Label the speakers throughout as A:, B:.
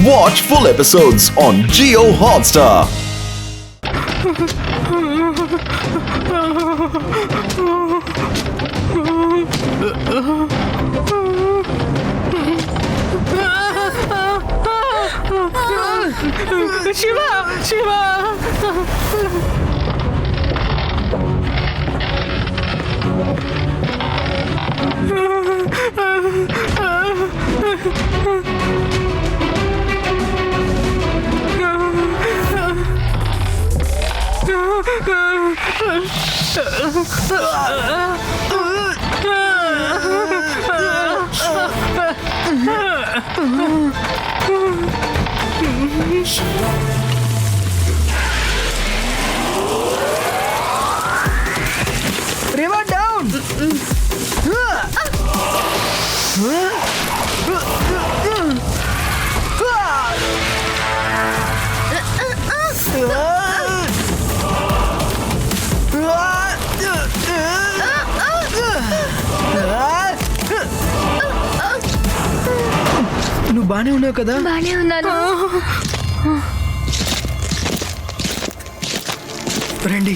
A: Watch full episodes on Jio Hotstar.
B: Shiva!
C: River down! నువ్వు బానే ఉన్నావు కదా?
D: బానే ఉన్నాను.
C: రండి,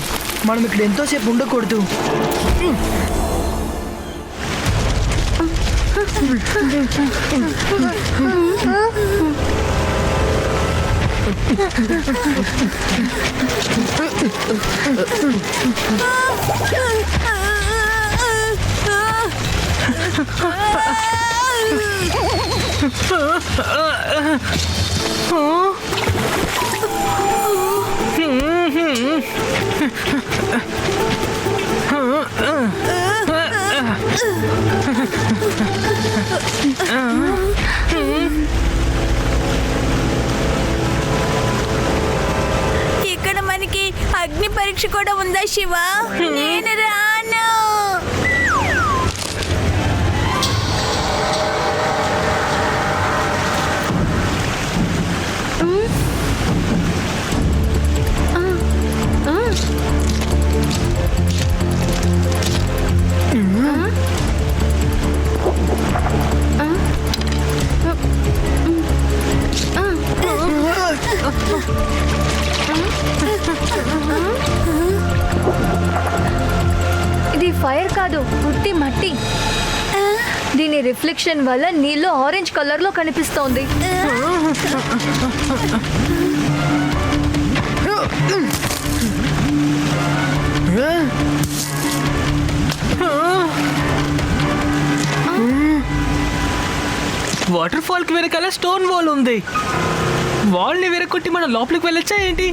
C: మనం ఇక్కడ ఎంతోసేపు ఉండకూడదు.
E: ఇక్కడ మనకి అగ్ని పరీక్ష కూడా ఉందా శివ? నేను రాను.
D: ఇది ఫైర్ కాదు, పుట్టి మట్టి. దీని రిఫ్లెక్షన్ వల్ల నీళ్ళు ఆరెంజ్ కలర్ లో కనిపిస్తోంది.
B: వాటర్ ఫాల్ కి వెనకాల స్టోన్ వాల్ ఉంది. వాల్ ని వెరకొట్టి మనం లోపలికి వెళ్ళొచ్చా ఏంటి?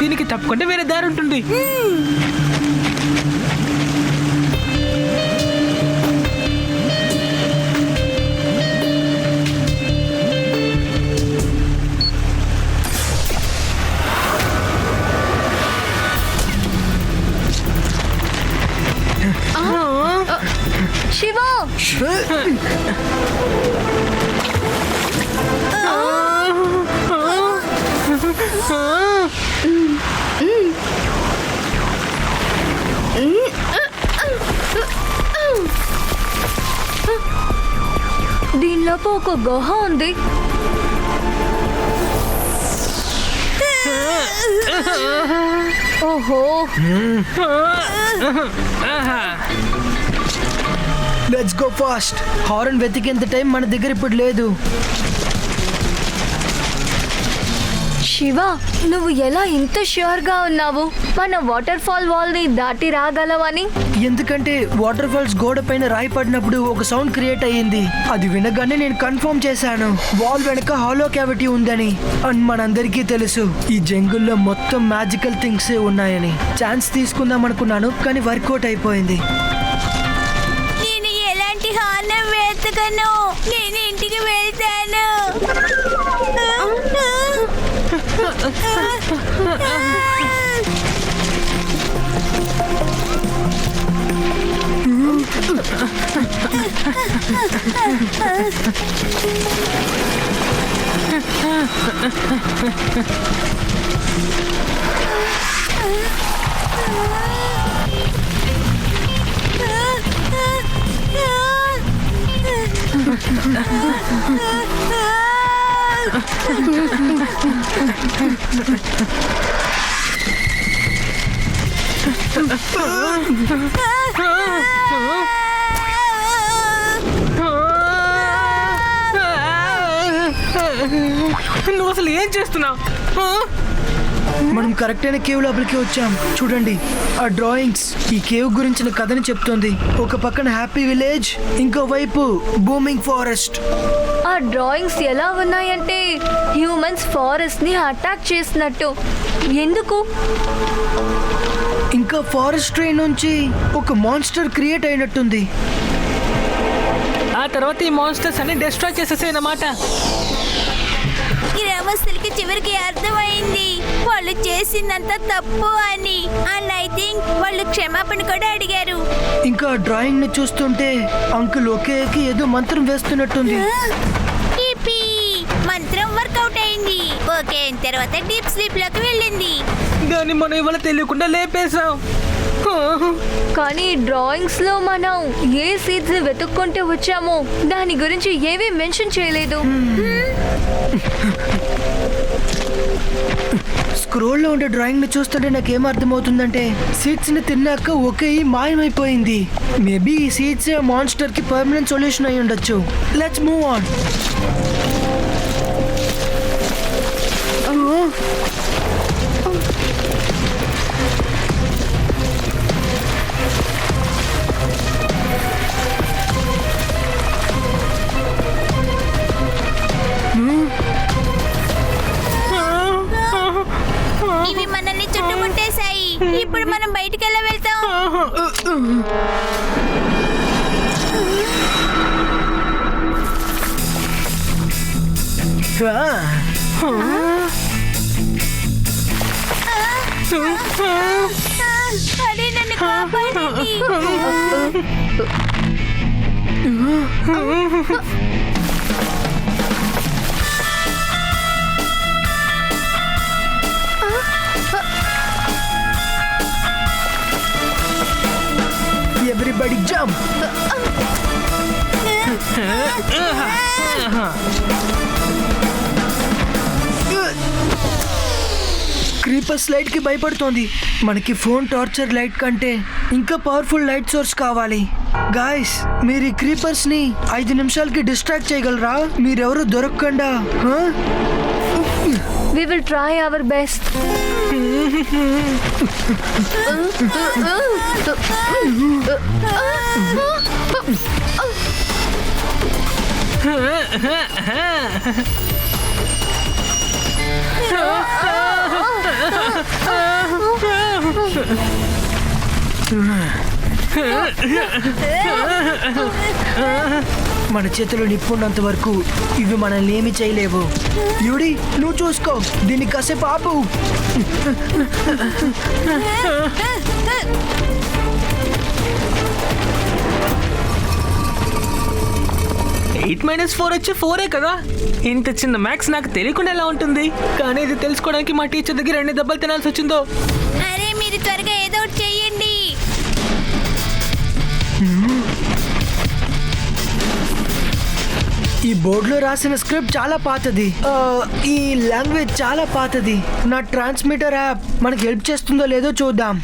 B: దీనికి తప్పకుండా వేరే దారి ఉంటుంది.
D: శివ, దీనిలోపు ఒక గుహ ఉంది. ఓహో,
C: లెట్స్ గో ఫాస్ట్. హారన్ వెతికేంత టైం మన దగ్గర ఇప్పుడు లేదు.
D: శివ, నువ్వు ఎలా ఇంత ష్యూర్ గా ఉన్నావు మన వాటర్ ఫాల్ వాల్ ని దాటి రాగలవని?
C: ఎందుకంటే వాటర్ ఫాల్స్ గోడ పైన రాయి పడినప్పుడు ఒక సౌండ్ క్రియేట్ అయ్యింది. అది వినగానే నేను కన్ఫర్మ్ చేశాను వాల్ వెనక హాలో క్యావిటీ ఉందని. అండ్ మనందరికీ తెలుసు ఈ జంగుల్లో మొత్తం మ్యాజికల్ థింగ్స్ ఉన్నాయని. ఛాన్స్ తీసుకుందాం అనుకున్నాను, కానీ వర్కౌట్ అయిపోయింది.
E: నేను ఎలాంటి హానం వెతకను. నేను ఇంటికి వెళ్తాను.
B: నువ్వు అసలు ఏం చేస్తున్నావు?
C: మనం కరెక్ట్ అయిన కేవ్ లోపలికి వచ్చాం. చూడండి ఆ డ్రాయింగ్స్ ఈ కేవ్ గురించిన కథని చెప్తుంది. ఒక పక్కన హ్యాపీ విలేజ్, ఇంకో వైపు బూమింగ్ ఫారెస్ట్.
D: ఆ డ్రాయింగ్స్ ఎలా ఉన్నాయంటే హ్యూమన్స్ ఫారెస్ట్ ని అటాక్ చేసినట్టు. ఎందుకు?
C: ఇంకా ఫారెస్ట్ ట్రైన్ నుంచి ఒక మాన్స్టర్ క్రియేట్ అయినట్టుంది.
B: ఆ తర్వాత ఈ మాన్స్టర్స్ అన్ని డిస్ట్రాయ్ చేసేసాయి అన్నమాట.
E: గ్రామస్తులకి చివరికి అర్థమైంది వాళ్ళు చేసిందంతా తప్పు అని. అండ్ ఐ థింక్ వాళ్ళు క్షమాపణ కూడా అడిగారు.
C: ఇంకా డ్రాయింగ్ ని చూస్తుంటే అంకుల్ ఒకేకి ఏదో మంత్రం వేస్తున్నట్టుంది.
E: ఈపీ మంత్రం వర్కౌట్ అయింది. ఓకే తర్వాత డీప్ స్లీప్ లోకి వెళ్ళింది.
B: దాన్ని మనం ఇవాళ తెలియకుండా లేపేశాం.
D: కానీ డ్రాయింగ్స్ లో మనం ఏ సీడ్స్ వెతుక్కుంటూ వచ్చామో దాని గురించి ఏమీ మెన్షన్ చేయలేదు.
C: స్క్రోల్ లో ఉండే డ్రాయింగ్ ని చూస్తుంటే నాకు ఏం అర్థమవుతుందంటే సీడ్స్ ని తిన్నాక ఒకే మాయమైపోయింది. మేబీ ఈ సీడ్స్ మాన్స్టర్ కి పర్మనెంట్ సొల్యూషన్ అయి ఉండొచ్చు. Let's move on.
E: ఇవి మనల్ని చుట్టుముట్టేశాయి. ఇప్పుడు మనం బయటికి ఎలా వెళ్తాం? అరే నన్ను కాపాడండి.
C: Everybody jump. క్రీపర్ స్లైడ్ కి భయపడుతోంది. మనకి ఫోన్ టార్చర్ లైట్ కంటే ఇంకా పవర్ఫుల్ లైట్ సోర్స్ కావాలి. గాయ్స్ మీరు ఈ క్రీపర్స్ ని 5 నిమిషాలకి డిస్ట్రాక్ట్ చేయగలరా? మీరెవరు దొరకకుండా.
D: We will try our best.
C: మన చేతిలో నిప్పున్నంత వరకు ఇవి మనల్ని ఏమి చేయలేవు. యూడి నువ్వు చూసుకో, దీన్ని కాసేపు ఆపు.
B: 8 - 4 వచ్చి 4 కదా. ఇంత చిన్న మ్యాథ్స్ నాకు తెలియకుండా ఎలా ఉంటుంది? కానీ ఇది తెలుసుకోవడానికి మా టీచర్ దగ్గర 2 దెబ్బలు తినాల్సి వచ్చిందో.
E: అరే మీరు త్వరగా ఏదో ఒకటి చెయ్యండి.
C: ఈ బోర్డులో రాసిన స్క్రిప్ట్ చాలా పాతది. ఈ లాంగ్వేజ్ చాలా పాతది. నా ట్రాన్స్మిటర్ యాప్ మనకి హెల్ప్ చేస్తుందో లేదో చూద్దాం.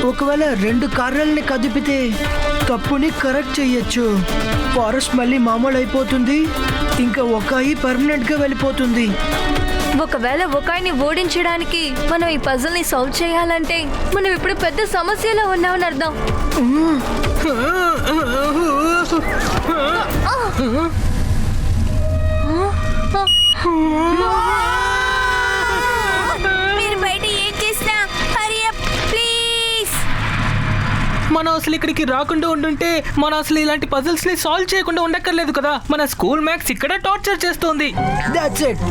C: ఒకవేళ 2 కార్యాలని కదిపితే తప్పుని కరెక్ట్ చెయ్యొచ్చు. ఫారెస్ట్ మళ్ళీ మామూలు అయిపోతుంది. ఇంకా ఒకాయి పర్మనెంట్ గా వెళ్ళిపోతుంది.
D: ఒకవేళ ఒకాయిని ఓడించడానికి మనం ఈ పజిల్ ని సాల్వ్ చేయాలంటే మనం ఇప్పుడు పెద్ద సమస్యలో ఉన్నామని అర్థం.
E: మీరు బయట ఏం చేసినా హరి అప్ ప్లీజ్.
B: మనం అసలు ఇక్కడికి రాకుండా ఉండుంటే మనం అసలు ఇలాంటి పజిల్స్ ని సాల్వ్ చేయకుండా ఉండక్కర్లేదు కదా. మన స్కూల్ మ్యాథ్స్ ఇక్కడ టార్చర్ చేస్తోంది.
C: That's it.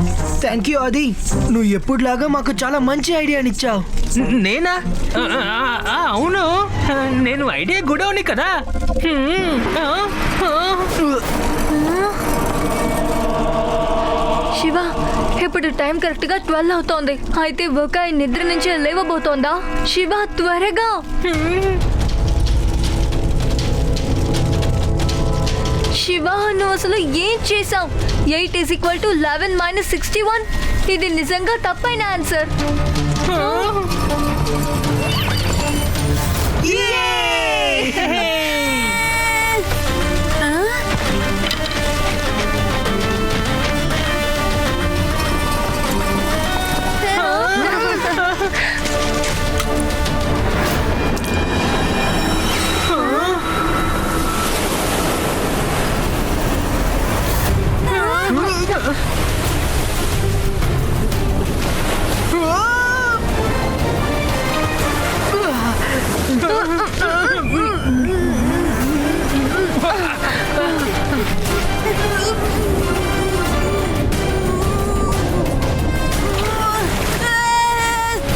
C: థ్యాంక్ యూ ఆది. నువ్వు ఎప్పుడులాగా మాకు చాలా మంచి ఐడియానిచ్చావు.
B: నేనా? అవును, నేను ఐడియా గుడౌని కదా.
D: శివ, ఇప్పుడు టైం కరెక్ట్ గా 12 అవుతోంది. అయితే ఒకాయి నిద్ర నుంచి లేవబోతోందా? శివ త్వరగా. నువ్వు అసలు ఏం చేసావు? 8 = 11 - 61. ఇది నిజంగా తప్పైన ఆన్సర్.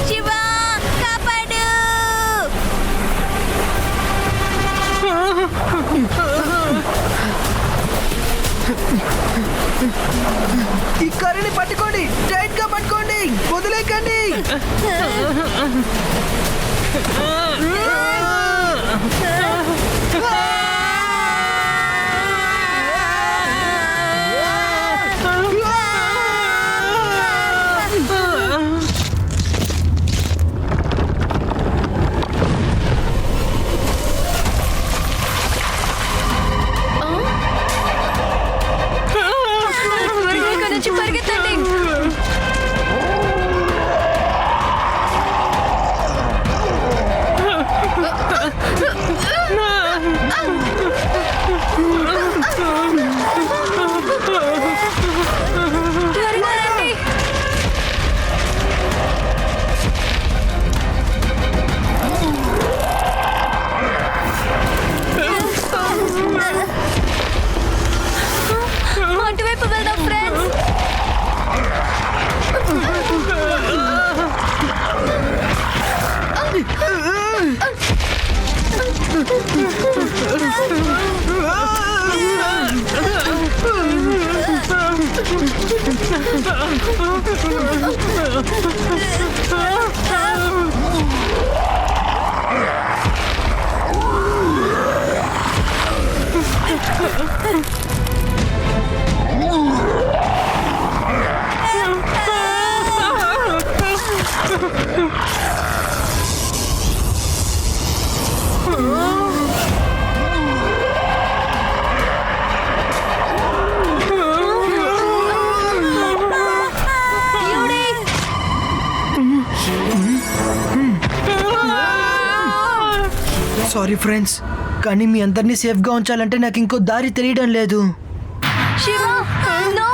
E: శివ కాపాడు.
C: ఈ కర్రని పట్టుకోండి, టైట్ గా పట్టుకోండి, వదిలేకండి.
D: ఇక్కడ నుంచి పరిగెత్తండి. త్వరగా రండి. అటువైపు వెళ్దాం ఫ్రెండ్స్.
C: సారీ ఫ్రెండ్స్, కానీ మీ అందరినీ సేఫ్ గా ఉంచాలంటే నాకు ఇంకో దారి తెలియడం లేదు.
D: శివ, నో!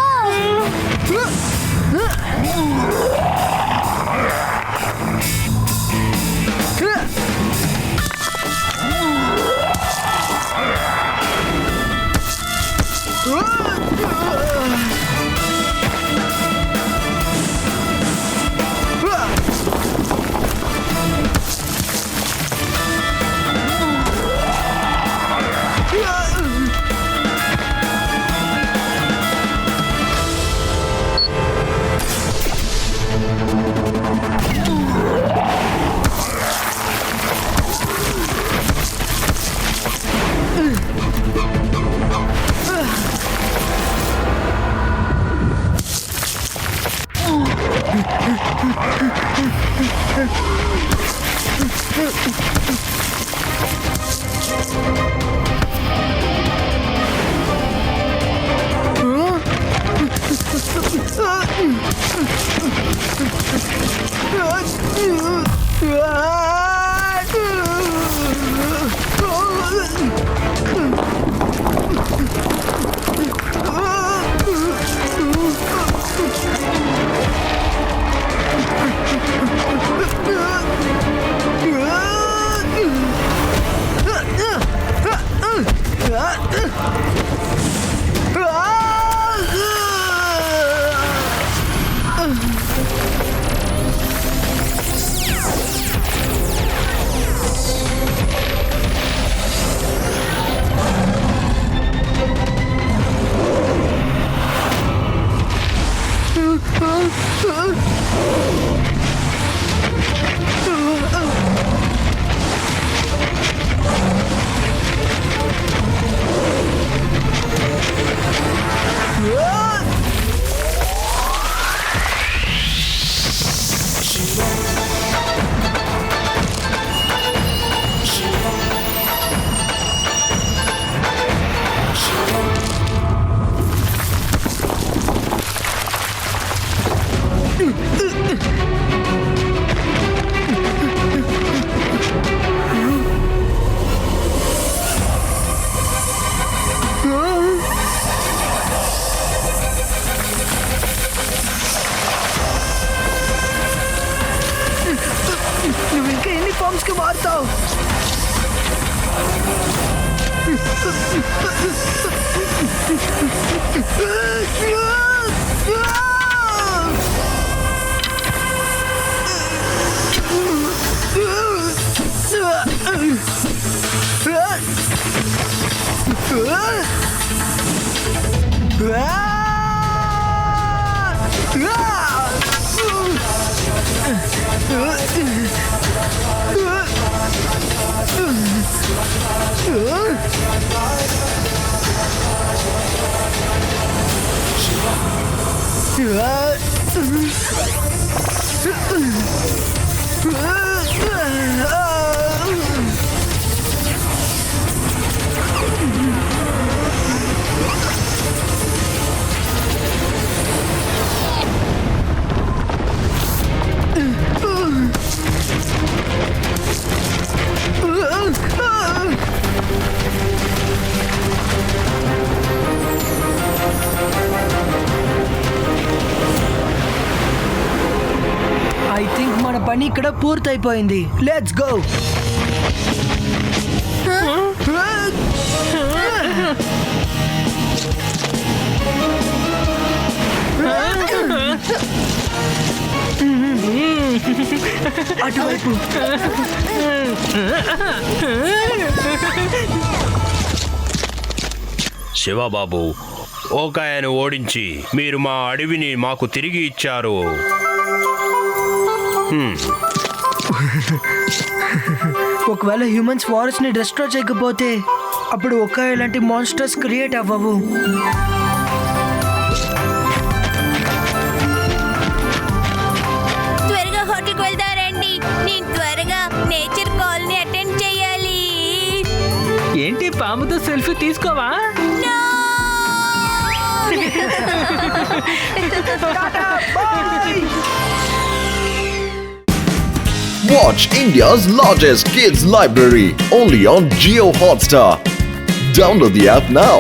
C: ఫార్మ్స్ కి మారుతావు. ఐ థింక్ మన పని ఇక్కడ పూర్తయిపోయింది. Let's go. అటువైపు.
F: శివబాబు, ఓకాయను ఓడించి మీరు మా అడవిని మాకు తిరిగి ఇచ్చారు.
C: ఒకవేళ హ్యూమన్స్ ఫారెస్ట్ ని డిస్ట్రాయ్ చేయకపోతే అప్పుడు ఒక ఇలాంటి మాన్స్టర్స్ క్రియేట్ అవ్వవు.
E: త్వరగా హోటల్కి వెళ్తారండి. నేను త్వరగా నేచర్ కాలనీ అటెండ్ చేయాలి.
B: ఏంటి పాముతో selfie తీసుకోవా?
E: No!
A: Watch India's largest kids library only on Jio Hotstar. Download the app now.